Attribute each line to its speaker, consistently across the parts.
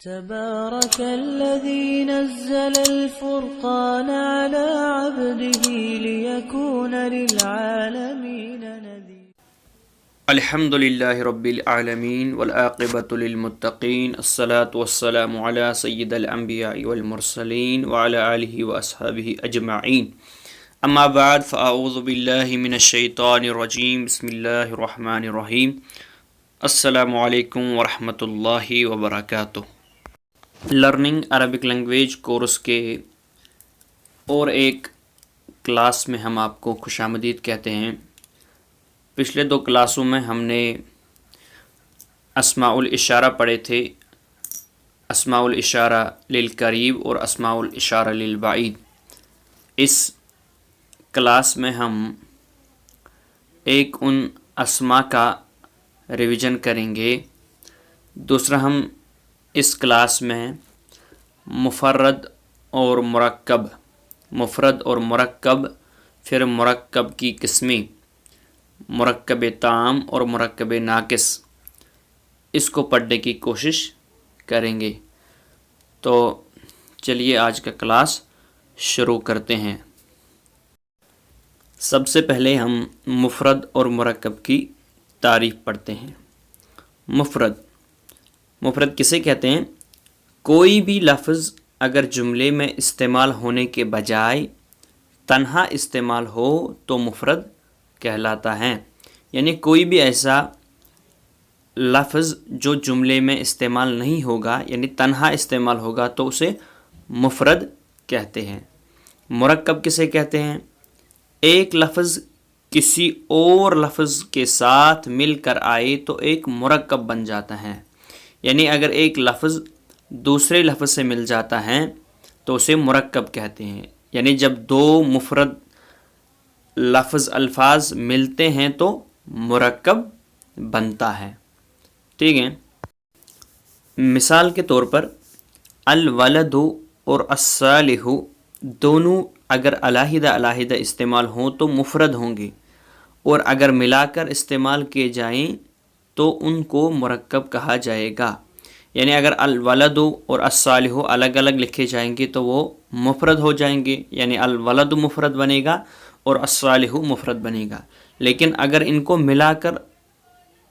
Speaker 1: تبارك الذي نزل الفرقان على عبده ليكون للعالمين نذيرا
Speaker 2: الحمد للہ رب العالمین والعاقبۃ للمتقین الصلاة والسلام علی سید الانبیاء والمرسلین وعلی آلہ واصحابہ اجمعین اما بعد فاعوذ باللہ من الشیطان الرجیم بسم اللہ الرحمن الرحیم السلام علیکم ورحمۃ اللہ وبرکاتہ۔ لرننگ عربک لینگویج کورس کے اور ایک کلاس میں ہم آپ کو خوش آمدید کہتے ہیں۔ پچھلے دو کلاسوں میں ہم نے اسماء الاشارہ پڑھے تھے، اسماء الاشارہ للقریب اور اسماء الاشارہ للبعید۔ اس کلاس میں ہم ایک ان اسماء کا ریویژن کریں گے۔ دوسرا ہم اس کلاس میں مفرد اور مرکب پھر مرکب کی قسمیں، مرکب تام اور مرکب ناقص، اس کو پڑھنے کی کوشش کریں گے۔ تو چلیے آج کا کلاس شروع کرتے ہیں۔ سب سے پہلے ہم مفرد اور مرکب کی تعریف پڑھتے ہیں۔ مفرد کسے کہتے ہیں؟ کوئی بھی لفظ اگر جملے میں استعمال ہونے کے بجائے تنہا استعمال ہو تو مفرد کہلاتا ہے۔ یعنی کوئی بھی ایسا لفظ جو جملے میں استعمال نہیں ہوگا، یعنی تنہا استعمال ہوگا، تو اسے مفرد کہتے ہیں۔ مرکب کسے کہتے ہیں؟ ایک لفظ کسی اور لفظ کے ساتھ مل کر آئے تو ایک مرکب بن جاتا ہے۔ یعنی اگر ایک لفظ دوسرے لفظ سے مل جاتا ہے تو اسے مرکب کہتے ہیں۔ یعنی جب دو مفرد الفاظ ملتے ہیں تو مرکب بنتا ہے۔ ٹھیک ہے، مثال کے طور پر الولد اور الصالح دونوں اگر علیحدہ استعمال ہوں تو مفرد ہوں گے، اور اگر ملا کر استعمال کیے جائیں تو ان کو مرکب کہا جائے گا۔ یعنی اگر الولد اور الصالح الگ الگ لکھے جائیں گے تو وہ مفرد ہو جائیں گے، یعنی الولد مفرد بنے گا اور الصالح مفرد بنے گا۔ لیکن اگر ان کو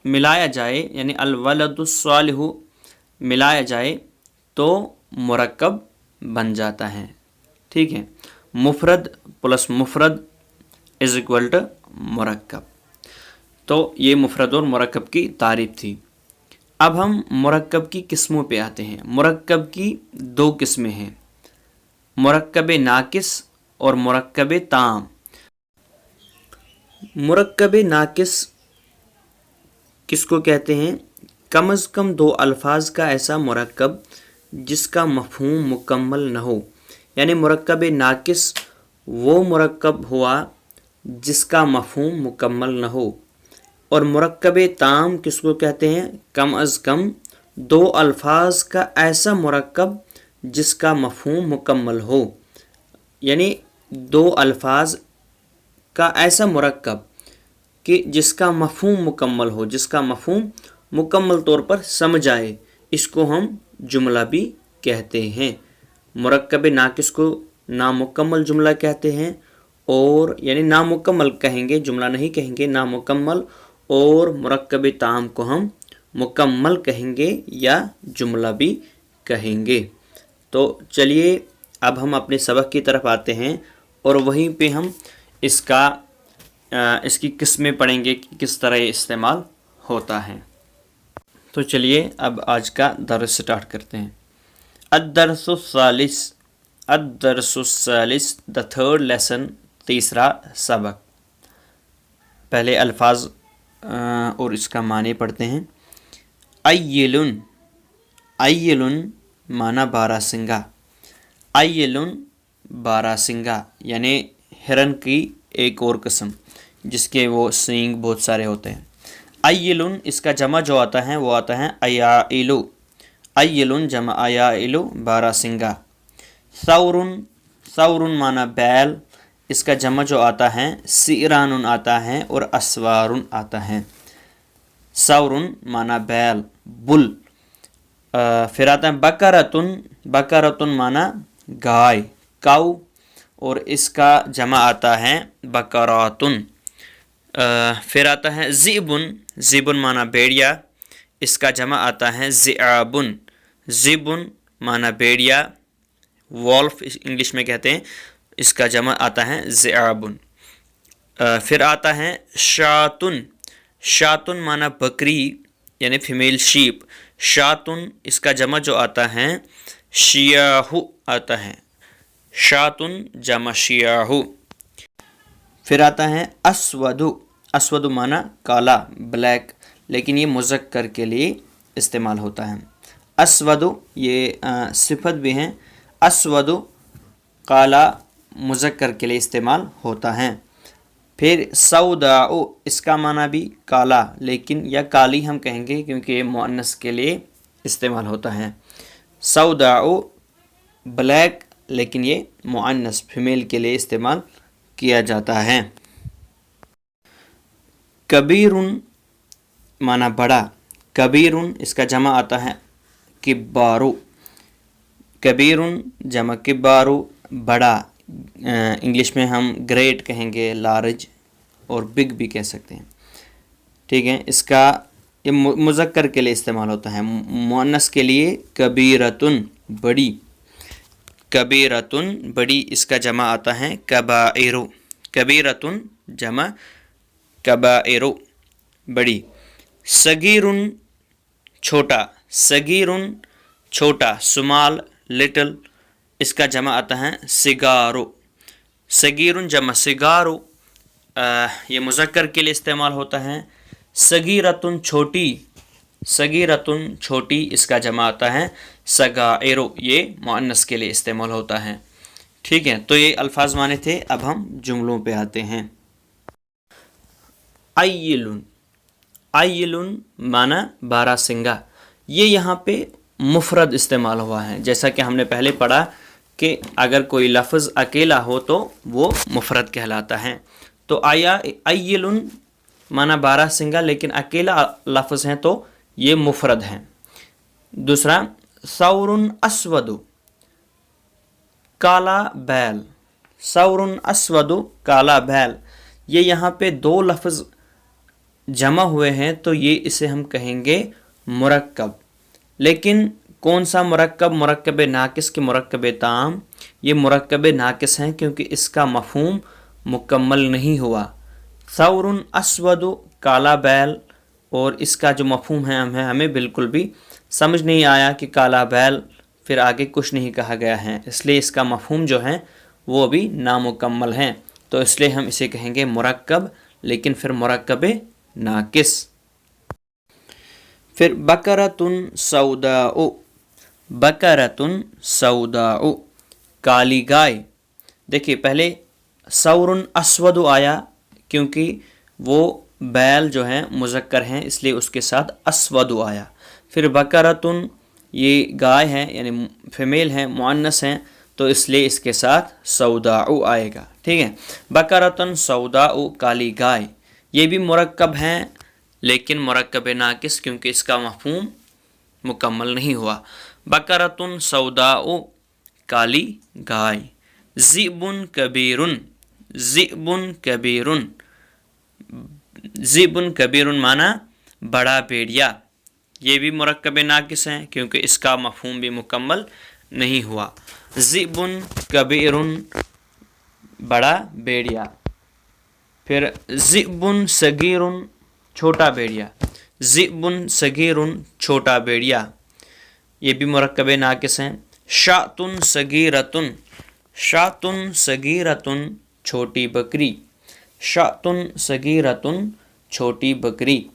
Speaker 2: ملایا جائے، یعنی الولد الصالح ملایا جائے تو مرکب بن جاتا ہے۔ ٹھیک ہے، مفرد پلس مفرد از اکول ٹو مرکب۔ تو یہ مفرد اور مرکب کی تعریف تھی۔ اب ہم مرکب کی قسموں پہ آتے ہیں۔ مرکب کی دو قسمیں ہیں، مرکب ناقص اور مرکب تام۔ مرکب ناقص کس کو کہتے ہیں؟ کم از کم دو الفاظ کا ایسا مرکب جس کا مفہوم مکمل نہ ہو۔ یعنی مرکب ناقص وہ مرکب ہوا جس کا مفہوم مکمل نہ ہو، اور مرکب تام کس کو کہتے ہیں؟ کم از کم دو الفاظ کا ایسا مرکب جس کا مفہوم مکمل ہو۔ یعنی دو الفاظ کا ایسا مرکب کہ جس کا مفہوم مکمل ہو، جس کا مفہوم مکمل طور پر سمجھ آئے، اس کو ہم جملہ بھی کہتے ہیں۔ مرکب ناقص کو نامکمل جملہ کہتے ہیں، اور یعنی نامکمل کہیں گے، جملہ نہیں کہیں گے، نامکمل، اور مرکب تام کو ہم مکمل کہیں گے یا جملہ بھی کہیں گے۔ تو چلیے اب ہم اپنے سبق کی طرف آتے ہیں، اور وہیں پہ ہم اس کی قسمیں پڑھیں گے کہ کس طرح یہ استعمال ہوتا ہے۔ تو چلیے اب آج کا درس سٹارٹ کرتے ہیں۔ الدرس الثالث the third lesson، تیسرا سبق۔ پہلے الفاظ اور اس کا معنی پڑھتے ہیں۔ ایلن معنی بارہسنگا، بارہسنگا یعنی ہرن کی ایک اور قسم جس کے وہ سینگ بہت سارے ہوتے ہیں۔ ایلن اس کا جمع جو آتا ہے وہ آتا ہے ایائلو، ایلن جمع ایائلو بارہسنگا۔ ثور معنی بیل، اس کا جمع جو آتا ہے سیران آتا ہے اور اسوار آتا ہے۔ ثور معنی بیل، بل، फिर आता है बकरतुन, बकरतुन माना गाय, काऊ, और इसका जमा आता है बकरातुन। फिर आता है ज़िबुन, ज़िबुन माना भेड़िया, इसका जमा आता है ज़िआबुन, ज़िबुन माना भेड़िया, वॉल्फ इंग्लिश में कहते हैं, इसका जमा आता है ज़िआबुन। फिर आता है शातुन, शातुन माना बकरी यानी फीमेल शीप, शातुन इसका जमा जो आता है शियाहु आता है, शातुन जमा शियाहु। फिर आता है अस्वदु, अस्वदु माना काला, ब्लैक, लेकिन ये मुज़क्कर के लिए इस्तेमाल होता है। अस्वदु ये सिफत भी हैं, अस्वदु काला मुज़क्कर के लिए इस्तेमाल होता है। फिर सौदाउ, इसका माना भी काला, लेकिन या काली हम कहेंगे क्योंकि ये मुअन्नस के लिए इस्तेमाल होता है। सौदाउ ब्लैक, लेकिन ये मुअन्नस फीमेल के लिए इस्तेमाल किया जाता है। कबीरुन माना बड़ा, कबीरुन इसका जमा आता है किब्बारु, कबीरुन जमा किब्बारु बड़ा, इंग्लिश में हम ग्रेट कहेंगे, लार्ज और बिग भी कह सकते हैं, ठीक है। इसका ये मुज़क्कर के लिए इस्तेमाल होता है, मुअन्नस के लिए कबीरतुन बड़ी, कबीरतुन बड़ी, इसका जमा आता है कबाइरु, कबीरतुन जमा कबाइरु बड़ी। सगीरुन छोटा, सगीरुन छोटा, सुमाल लिटिल, इसका जमा आता है सिगारो, सगीरुन जमा सिगारो, ये मुज़क्कर के लिए इस्तेमाल होता है। सगीरतुन छोटी, सगीरतुन छोटी, इसका जमा आता है सगाइरो, ये मुअन्नस के लिए इस्तेमाल होता है, ठीक है। तो ये अल्फाज माने थे। अब हम जुमलों पे आते हैं। अय्यिलुन, अय्यिलुन माना बारहसिंगा, ये यहाँ पे मुफरद इस्तेमाल हुआ है। जैसा कि हमने पहले पढ़ा कि अगर कोई लफ्ज़ अकेला हो तो वो मुफरद कहलाता है। तो आया अय्यिलुन माना बारहसिंगा, लेकिन अकेला लफ्ज़ है तो ये मुफरद है। दूसरा सौरुन अस्वदु, काला बैल, सौरुन अस्वदु काला बैल, ये यहाँ पे दो लफ्ज़ जमा हुए हैं तो ये इसे हम कहेंगे मुरक्कब। लेकिन कौन सा मुरक्कब? मुरक्कब नाकिस के मुरक्कब ताम, ये मुरक्कब नाकिस हैं क्योंकि इसका मफहूम मुकम्मल नहीं हुआ। सौरुन अस्वदु काला बैल, और इसका जो मफहूम है हमें बिल्कुल भी समझ नहीं आया कि काला बैल फिर आगे कुछ नहीं कहा गया है, इसलिए इसका मफहूम जो है वो भी नामुकम्मल है, तो इसलिए हम इसे कहेंगे मुरक्कब, लेकिन फिर मुरक्कब नाकिस। फिर बकरतुन सौदाउ, बकरतुन सौदाउ काली गाय। देखिए पहले सौरुन अस्वदु आया क्योंकि वो बैल जो है मुज़क्कर हैं इसलिए उसके साथ अस्वदु आया। फिर बकरतुन ये गाय है यानी फीमेल है, मुअन्नस हैं, तो इसलिए इसके साथ सौदाउ आएगा, ठीक है। बकरतुन सौदाउ काली गाय, ये भी मुरक्कब हैं लेकिन मुरक्कब नाकिस क्योंकि इसका मफहूम मुकम्मल नहीं हुआ। बकरतुन सौदाउ काली गाय। ज़िबुन कबीरुन, ज़िबुन कबीरुन, ज़िबुन कबीरुन माना बड़ा भेड़िया, ये भी मुरक्कब नाकिस हैं क्योंकि इसका मफहूम भी मुकम्मल नहीं हुआ। ज़िबुन कबीरुन बड़ा भेड़िया। फिर ज़िबुन सगीरुन छोटा भेड़िया, ज़िबुन सगीरुन छोटा भेड़िया, ये भी मुरक्कब नाकिस हैं। शातुन सगीरतुन, शातुन सगीरतुन छोटी बकरी, शातुन सगीरतुन छोटी बकरी,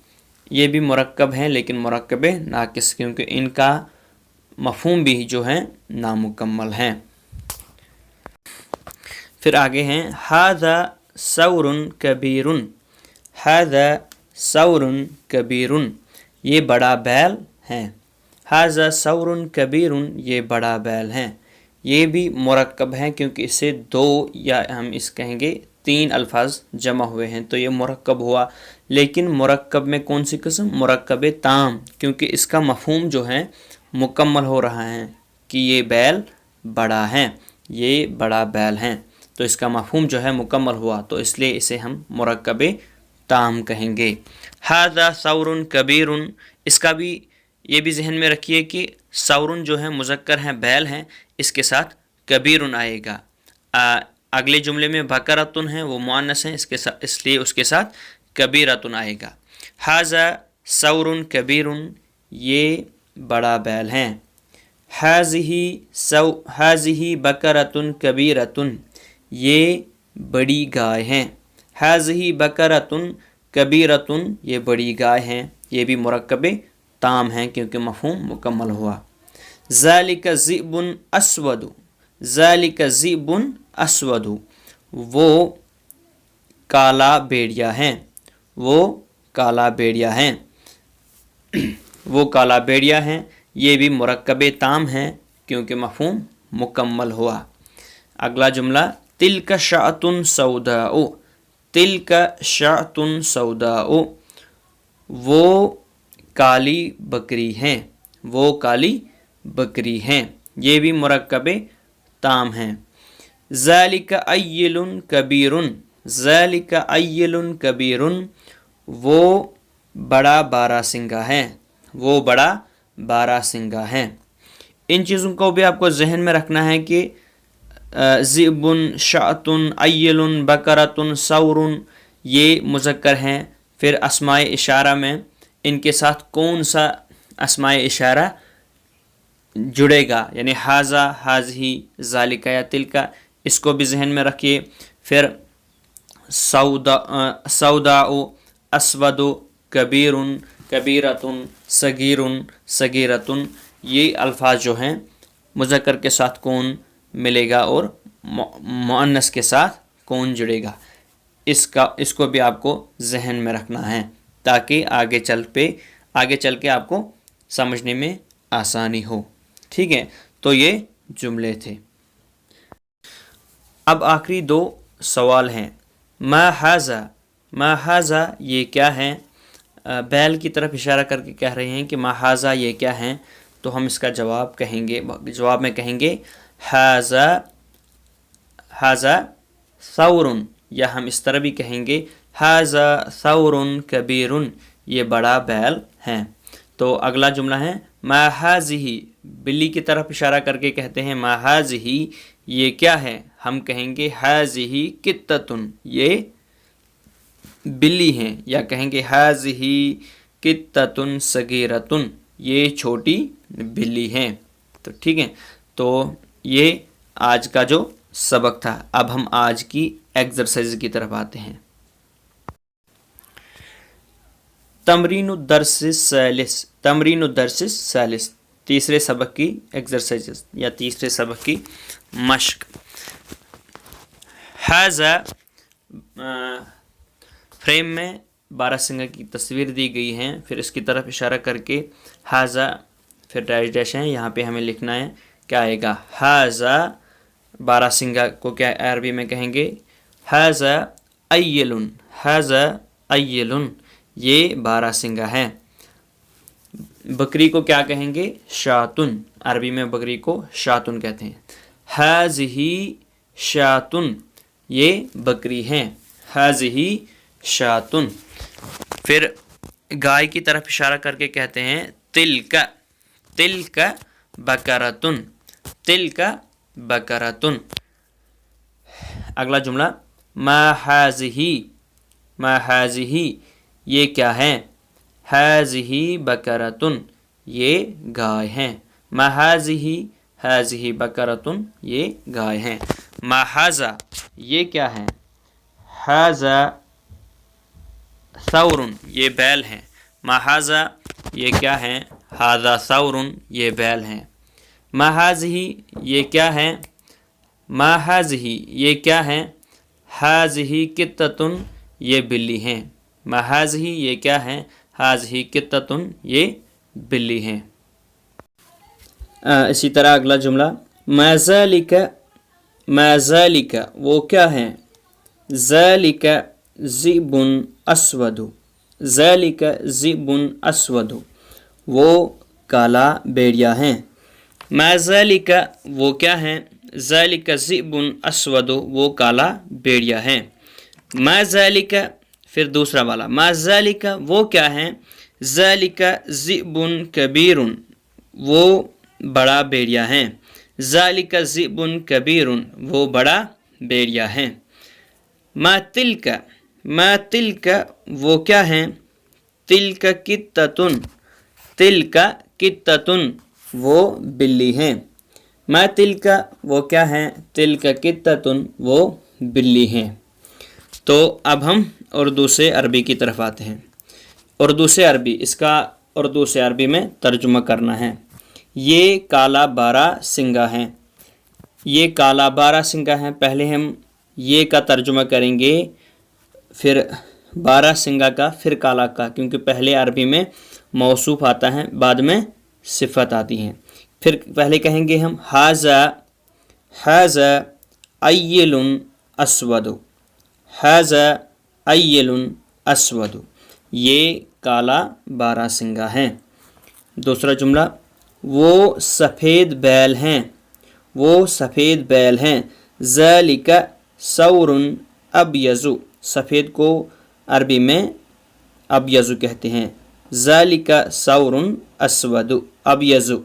Speaker 2: ये भी मुरक्कब हैं लेकिन मुरक्कब नाकिस क्योंकि इनका मफहूम भी जो है नामुकम्मल हैं। फिर आगे हैं हाज़ा सौरुन कबीरुन, हाज़ा सौरुन कबीरुन, ये बड़ा बैल हैं। हाज़ा सौरुन कबीरुन, ये बड़ा बैल हैं, ये भी मुरक्कब हैं क्योंकि इससे दो या हम इस कहेंगे तीन अल्फाज जमा हुए हैं तो ये मुरक्कब हुआ। लेकिन मुरक्कब में कौन सी किस्म? मुरक्कब ताम, क्योंकि इसका मफहूम जो है मुकम्मल हो रहा है कि ये बैल बड़ा है, ये बड़ा बैल हैं, तो इसका मफहूम जो है मुकम्मल हुआ, तो इसलिए इसे हम मुरक्कब ताम कहेंगे। हादा सौरुन कबीरुन, इसका भी ये भी जहन में रखिए कि सौरुन जो है मुज़क्कर हैं, बैल हैं, इसके साथ कबीरुन आएगा। अगले जुमले में बकरतुन है, वो मुअन्नस हैं, इसके साथ, इसलिए उसके साथ कबीरतुन आएगा। हाजा सौरुन कबीरुन, ये बड़ा बैल हैं। हाज़िही बकरतुन कबीरतुन, ये बड़ी गाय हैं। हाज़िही बकरतुन कबीरतुन, ये बड़ी गाय हैं, ये भी मुरक्कब ताम हैं क्योंकि मफ़हूम मुकम्मल हुआ। ज़ालिका ज़िबुन अस्वदु, ज़ालिका ज़िबुन अस्वदु, वो काला भेड़िया हैं, वो काला भेड़िया हैं, वो काला भेड़िया हैं, ये भी मुरक्कब ताम हैं क्योंकि मफ़हूम मुकम्मल हुआ। अगला जुमला तिलका शाअतुन सौदाओ, तिलका शाअतुन सौदाओ, वो काली बकरी हैं, वो काली बकरी हैं, ये भी मुरक्कब ताम हैं। ज़ालिका अय्यलुन कबीरुन, ज़ालिका अय्यलुन कबीरुन, वो बड़ा बारहसिंगा हैं, वो बड़ा बारहसिंगा हैं। इन चीज़ों को भी आपको जहन में रखना है कि ज़िबुन, शाअतुन, अय्यलुन, बकरतुन, सौरुन, ये मुज़क्कर हैं। फिर अस्माए इशारा में इनके साथ कौन सा अस्माए इशारा जुड़ेगा, यानी हाजा, हाज़ही, ज़ालिका या तिलका, इसको भी जहन में रखिए। फिर सौदाओ, अस्वदो, कबीरुन, कबीरतुन, सगीरुन, सगीरतुन, ये अल्फाज जो हैं मुज़क्कर के साथ कौन मिलेगा और मुअन्नस के साथ कौन जुड़ेगा, इसको भी आपको जहन में रखना है ताकि आगे चल के आपको समझने में आसानी हो। ठीक है, तो ये जुमले थे। अब आखिरी दो सवाल हैं। मा हाज़ा, मा हाज़ा, ये क्या है? बैल की तरफ इशारा करके कह रहे हैं कि मा हाज़ा, ये क्या है? तो हम इसका जवाब कहेंगे, जवाब में कहेंगे हाज़ा, हाज़ा सौरुन, या हम इस तरह भी कहेंगे हाज़ा सौरुन कबीरुन, ये बड़ा बैल हैं। तो अगला जुमला है मा हाज़िही, बिल्ली की तरफ इशारा करके कहते हैं मा हाज़िही, ये क्या है? हम कहेंगे हाज़िही कित्ततुन, ये बिल्ली हैं, या कहेंगे हाज़िही कित्ततुन सगीरतुन, ये छोटी बिल्ली हैं। तो ठीक है, तो ये आज का जो सबक था। अब हम आज की एक्सरसाइज की तरफ आते हैं। तमरीनुद्दर्सिस सालिस, तमरीनुद्दर्सिस सालिस, तीसरे सबक की एक्सरसाइज या तीसरे सबक की मश्क। हाज़ा, फ्रेम में बारहसिंगा की तस्वीर दी गई है, फिर इसकी तरफ इशारा करके हाज़ा, फिर डैश डैश है, यहाँ पे हमें लिखना है क्या आएगा? हाज़ा, बारहसिंगा को क्या अरबी में कहेंगे? हाज़ा अय्यलुन, हाज़ा अय्यलुन, ये बारहसिंगा है। बकरी को क्या कहेंगे? शातुन, अरबी में बकरी को शातुन कहते हैं। हाज़िही शातुन, ये बकरी हैं, हाज़िही शातुन। फिर गाय की तरफ इशारा करके कहते हैं तिलका, तिलका बकरतुन, तिलका बकरतुन। अगला जुमला मा हाज़िही, मा हाज़िही, ये क्या है? हाज़िही बकरतुन, ये गाय हैं। मा हाज़िही, हाज़िही बकरतुन, ये गाय हैं। मा हाज़ा, ये क्या है? हाज़ा सौरुन, ये बैल हैं। मा हाज़ा, ये क्या है? हाज़ा सौरुन, ये बैल हैं। मा हाज़िही, ये क्या है? मा हाज़िही, ये क्या है? हाज़िही कित्ततुन, ये बिल्ली हैं। मा हाज़िही, ये क्या है? हाज़िही कित्ततुन, ये बिल्ली हैं। इसी तरह अगला जुमला मा ज़ालिका, मा ज़ालिका, वो क्या है? ज़ालिका ज़िबुन अस्वदु, ज़ालिका ज़िबुन अस्वदु, वो काला भेड़िया हैं। मा ज़ालिका वो क्या हैं, ज़ालिका ज़िबुन अस्वद वो काला भेड़िया हैं। मा ज़ालिका फिर दूसरा वाला, मा ज़ालिका वो क्या हैं, ज़ालिका ज़िबुन कबीरुन वो बड़ा भेड़िया हैं। ज़ालिका ज़िबुन कबीरुन वो बड़ा भेड़िया हैं। मा तिल्का वो क्या हैं, तिल्का कित्ततुन तिल्का कित्ततुन वो बिल्ली हैं। मा तिल्का वो क्या हैं, तिल्का कित्ततुन वो बिल्ली हैं। तो अब हम उर्दू से अरबी की तरफ आते हैं। उर्दू से अरबी, इसका उर्दू से अरबी में तर्जुमा करना है। ये काला बारहसिंगा हैं, ये काला बारहसिंगा हैं। पहले हम ये का तर्जुमा करेंगे, फिर बारहसिंगा का, फिर काला का, क्योंकि पहले अरबी में मौसूफ आता है, बाद में सिफत आती हैं। फिर पहले कहेंगे हम हाज़ा हाज़ा अय्यलुन अस्वदु, हाज़ा अय्यलुन अस्वदु ये काला बारहसिंगा हैं। दूसरा जुमला, वो सफ़ेद बैल हैं, वो सफ़ेद बैल हैं। ज़ालिका सौरुन अबयज़ु सफ़ेद को अरबी में अबयज़ु कहते हैं। ज़ालिका सौरुन अस्वदु अबयज़ु।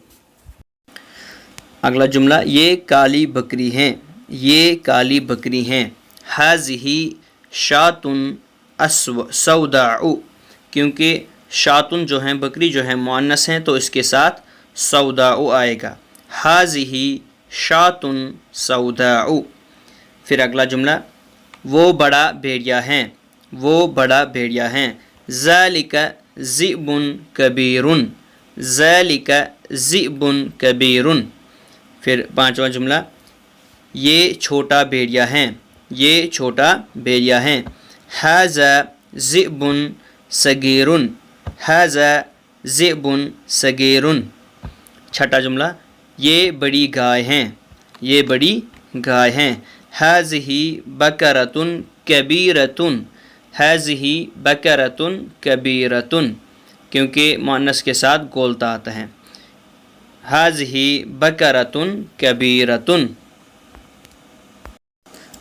Speaker 2: अगला जुमला, ये काली बकरी हैं, ये काली बकरी हैं। हाज़िही शातुन सौदाउ क्योंकि शातुन जो हैं बकरी जो है मुअन्नस हैं, तो इसके साथ सौदाउ आएगा। हाज़िही शातुन सौदाउ। फिर अगला जुमला, वो बड़ा भेड़िया हैं, वो बड़ा भेड़िया हैं। ज़ालिका ज़िबुन कबीरुन, ज़ालिका ज़िबुन कबीरुन। फिर पांचवा जुमला, ये छोटा भेड़िया हैं, ये छोटा भेड़िया हैं। हाज़ा ज़िबुन सगीरुन, हाज़ा ज़िबुन सगीरुन। छठा जुमला, ये बड़ी गाय हैं, ये बड़ी गाय हैं। हाज़िही बकरतुन कबीरतुन, हाज़िही बकरतुन कबीरतुन क्योंकि मुअन्नस के साथ गोलता आता है। हाज़िही बकरतुन कबीरतुन।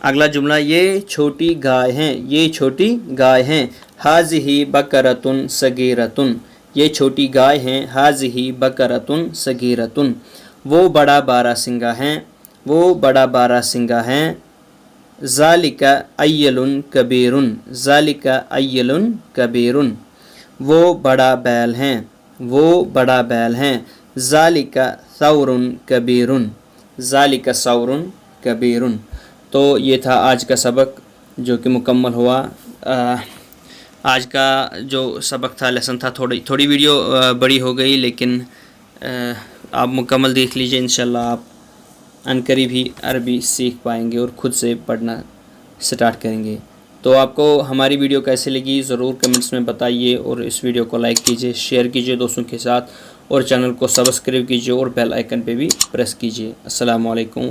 Speaker 2: अगला जुमला, ये छोटी गाय हैं, ये छोटी गाय हैं। हाज़िही बकरतुन सगीरतुन, ये छोटी गाय हैं। हाज़िही बकरतुन सगीरतुन। वो बड़ा बारहसिंगा हैं, वो बड़ा बारहसिंगा हैं। ज़ालिका अय्यलुन कबीरुन, ज़ालिका अय्यलुन कबीरुन। वो बड़ा बैल हैं, वो बड़ा बैल हैं। ज़ालिका सौरुन कबीरुन, ज़ालिका सौरुन कबीरुन। तो ये था आज का सबक जो कि मुकम्मल हुआ। आज का जो सबक था, लेसन था, थोड़ी वीडियो बड़ी हो गई, लेकिन आप मुकम्मल देख लीजिए, इंशाल्लाह आप अनकरीब ही अरबी सीख पाएंगे और ख़ुद से पढ़ना स्टार्ट करेंगे। तो आपको हमारी वीडियो कैसे लगी ज़रूर कमेंट्स में बताइए, और इस वीडियो को लाइक कीजिए, शेयर कीजिए दोस्तों के साथ, और चैनल को सब्सक्राइब कीजिए और बेल आइकन पे भी प्रेस कीजिए। अस्सलामु अलैकुम।